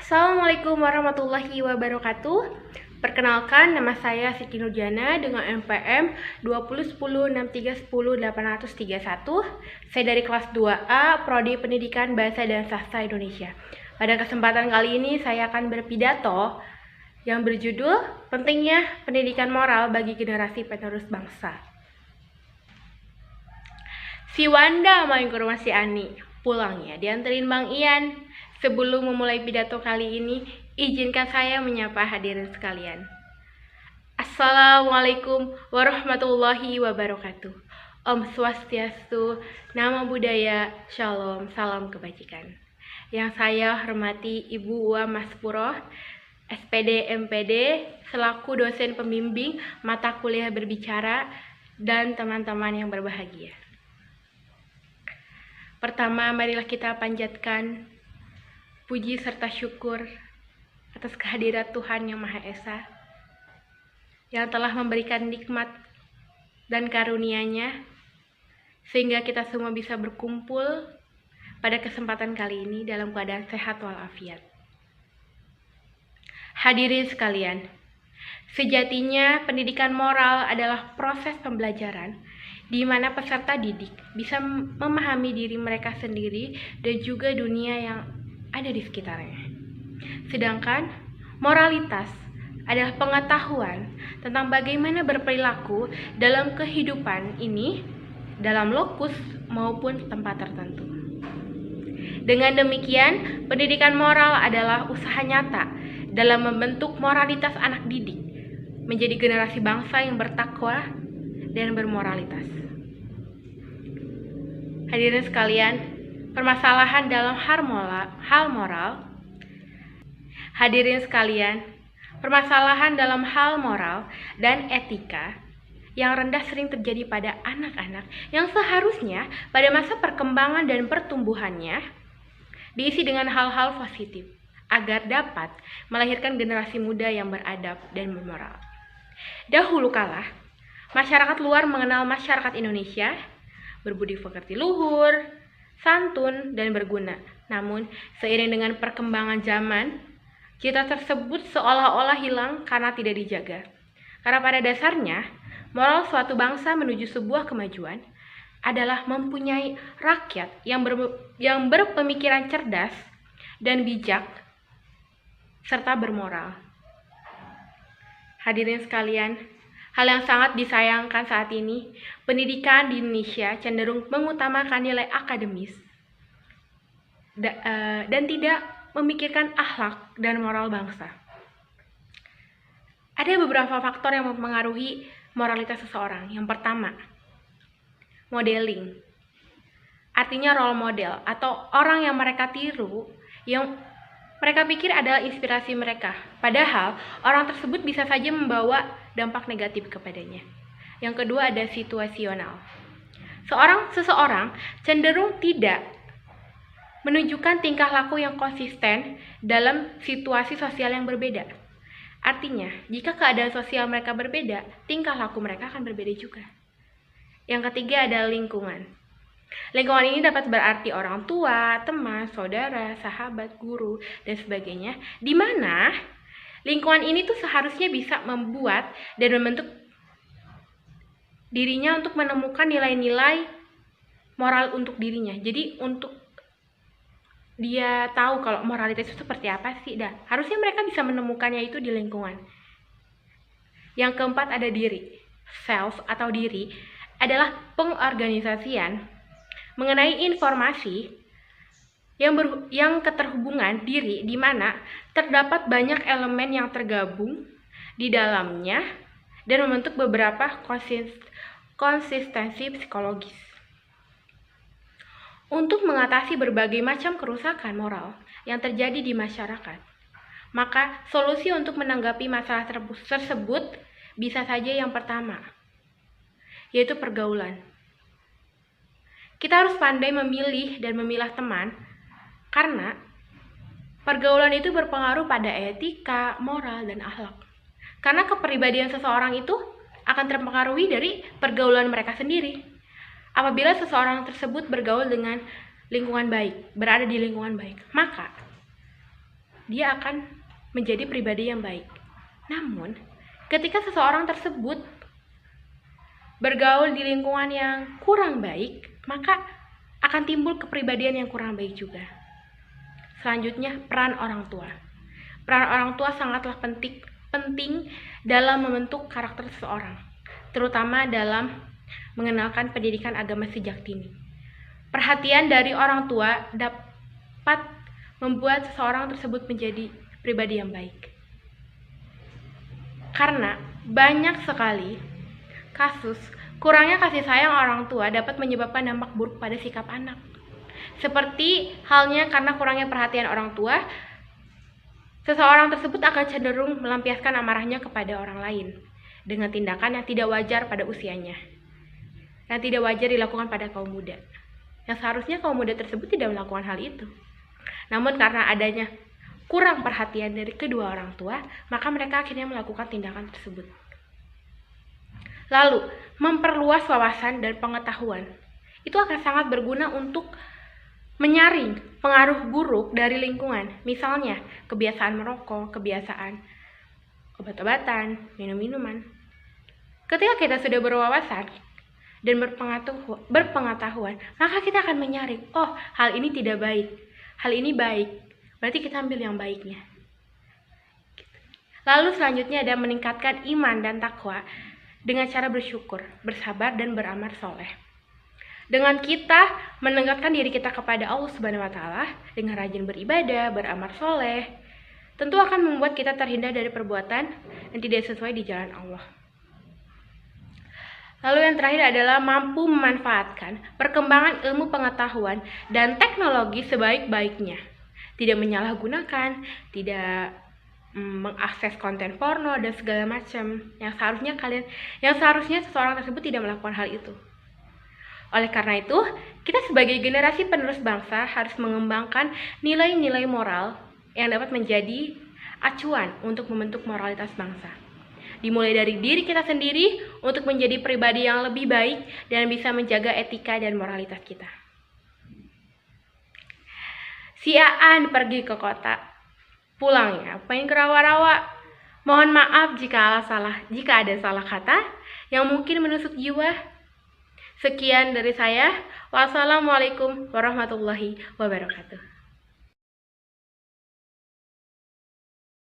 Assalamualaikum warahmatullahi wabarakatuh. Perkenalkan, nama saya Siti Nurjana dengan NPM 201063108831. Saya dari kelas 2A, Prodi Pendidikan Bahasa dan Sastra Indonesia. Pada kesempatan kali ini saya akan berpidato yang berjudul Pentingnya Pendidikan Moral bagi Generasi Penerus Bangsa. Si Wanda main ke rumah si Ani, pulangnya dianterin Bang Ian. Sebelum memulai pidato kali ini, izinkan saya menyapa hadirin sekalian. Assalamualaikum warahmatullahi wabarakatuh. Om Swastiastu, Namo Buddhaya, Shalom, salam kebajikan. Yang saya hormati Ibu Uwa Maspuro, SPD MPD, selaku dosen pembimbing mata kuliah berbicara, dan teman-teman yang berbahagia. Pertama, marilah kita panjatkan puji serta syukur atas kehadirat Tuhan Yang Maha Esa yang telah memberikan nikmat dan karunia-Nya sehingga kita semua bisa berkumpul pada kesempatan kali ini dalam keadaan sehat walafiat. Hadirin sekalian, sejatinya pendidikan moral adalah proses pembelajaran di mana peserta didik bisa memahami diri mereka sendiri dan juga dunia yang ada di sekitarnya. Sedangkan moralitas adalah pengetahuan tentang bagaimana berperilaku dalam kehidupan ini dalam lokus maupun tempat tertentu. Dengan demikian, pendidikan moral adalah usaha nyata dalam membentuk moralitas anak didik menjadi generasi bangsa yang bertakwa dan bermoralitas. Hadirin sekalian, permasalahan dalam hal moral dan etika yang rendah sering terjadi pada anak-anak yang seharusnya pada masa perkembangan dan pertumbuhannya diisi dengan hal-hal positif agar dapat melahirkan generasi muda yang beradab dan bermoral. Dahulu kala, masyarakat luar mengenal masyarakat Indonesia berbudi pekerti luhur, santun, dan berguna. Namun, seiring dengan perkembangan zaman, cita tersebut seolah-olah hilang karena tidak dijaga. Karena pada dasarnya, moral suatu bangsa menuju sebuah kemajuan adalah mempunyai rakyat yang berpemikiran cerdas dan bijak, serta bermoral. Hadirin sekalian, hal yang sangat disayangkan saat ini, pendidikan di Indonesia cenderung mengutamakan nilai akademis dan tidak memikirkan akhlak dan moral bangsa. Ada beberapa faktor yang mempengaruhi moralitas seseorang. Yang pertama, modeling. Artinya role model atau orang yang mereka tiru, yang mereka pikir adalah inspirasi mereka. Padahal, orang tersebut bisa saja membawa dampak negatif kepadanya. Yang kedua ada situasional. Seseorang cenderung tidak menunjukkan tingkah laku yang konsisten dalam situasi sosial yang berbeda. Artinya, jika keadaan sosial mereka berbeda, tingkah laku mereka akan berbeda juga. Yang ketiga ada lingkungan. Lingkungan ini dapat berarti orang tua, teman, saudara, sahabat, guru, dan sebagainya, di mana lingkungan ini tuh seharusnya bisa membuat dan membentuk dirinya untuk menemukan nilai-nilai moral untuk dirinya. Jadi untuk dia tahu kalau moralitas itu seperti apa sih, harusnya mereka bisa menemukannya itu di lingkungan. Yang keempat ada diri. Self atau diri adalah pengorganisasian mengenai informasi yang keterhubungan diri di mana terdapat banyak elemen yang tergabung di dalamnya dan membentuk beberapa konsistensi psikologis. Untuk mengatasi berbagai macam kerusakan moral yang terjadi di masyarakat, maka solusi untuk menanggapi masalah tersebut bisa saja yang pertama, yaitu pergaulan. Kita harus pandai memilih dan memilah teman, karena pergaulan itu berpengaruh pada etika, moral, dan akhlak. Karena kepribadian seseorang itu akan terpengaruhi dari pergaulan mereka sendiri. Apabila seseorang tersebut bergaul dengan lingkungan baik, berada di lingkungan baik, maka dia akan menjadi pribadi yang baik. Namun, ketika seseorang tersebut bergaul di lingkungan yang kurang baik, maka akan timbul kepribadian yang kurang baik juga. Selanjutnya, peran orang tua. Peran orang tua sangatlah penting dalam membentuk karakter seseorang, terutama dalam mengenalkan pendidikan agama sejak dini. Perhatian dari orang tua dapat membuat seseorang tersebut menjadi pribadi yang baik. Karena banyak sekali kasus kurangnya kasih sayang orang tua dapat menyebabkan dampak buruk pada sikap anak. Seperti halnya karena kurangnya perhatian orang tua, seseorang tersebut akan cenderung melampiaskan amarahnya kepada orang lain dengan tindakan yang tidak wajar pada usianya, yang tidak wajar dilakukan pada kaum muda. Yang seharusnya kaum muda tersebut tidak melakukan hal itu. Namun karena adanya kurang perhatian dari kedua orang tua, maka mereka akhirnya melakukan tindakan tersebut. Lalu, memperluas wawasan dan pengetahuan. Itu akan sangat berguna untuk menyaring pengaruh buruk dari lingkungan. Misalnya, kebiasaan merokok, kebiasaan obat-obatan, minum-minuman. Ketika kita sudah berwawasan dan berpengetahuan, maka kita akan menyaring, oh, hal ini tidak baik, hal ini baik. Berarti kita ambil yang baiknya. Lalu selanjutnya ada meningkatkan iman dan takwa dengan cara bersyukur, bersabar, dan beramal soleh. Dengan kita mendekatkan diri kita kepada Allah Subhanahu wa Ta'ala dengan rajin beribadah, beramal soleh, tentu akan membuat kita terhindar dari perbuatan yang tidak sesuai di jalan Allah. Lalu yang terakhir adalah mampu memanfaatkan perkembangan ilmu pengetahuan dan teknologi sebaik-baiknya. Tidak menyalahgunakan, tidak mengakses konten porno dan segala macam yang seharusnya seseorang tersebut tidak melakukan hal itu. Oleh karena itu, kita sebagai generasi penerus bangsa harus mengembangkan nilai-nilai moral yang dapat menjadi acuan untuk membentuk moralitas bangsa. Dimulai dari diri kita sendiri untuk menjadi pribadi yang lebih baik dan bisa menjaga etika dan moralitas kita. Si Aan pergi ke kota. Pulangnya pengen ke rawa-rawa. Mohon maaf jika ada salah kata yang mungkin menusuk jiwa. Sekian dari saya. Wassalamualaikum warahmatullahi wabarakatuh.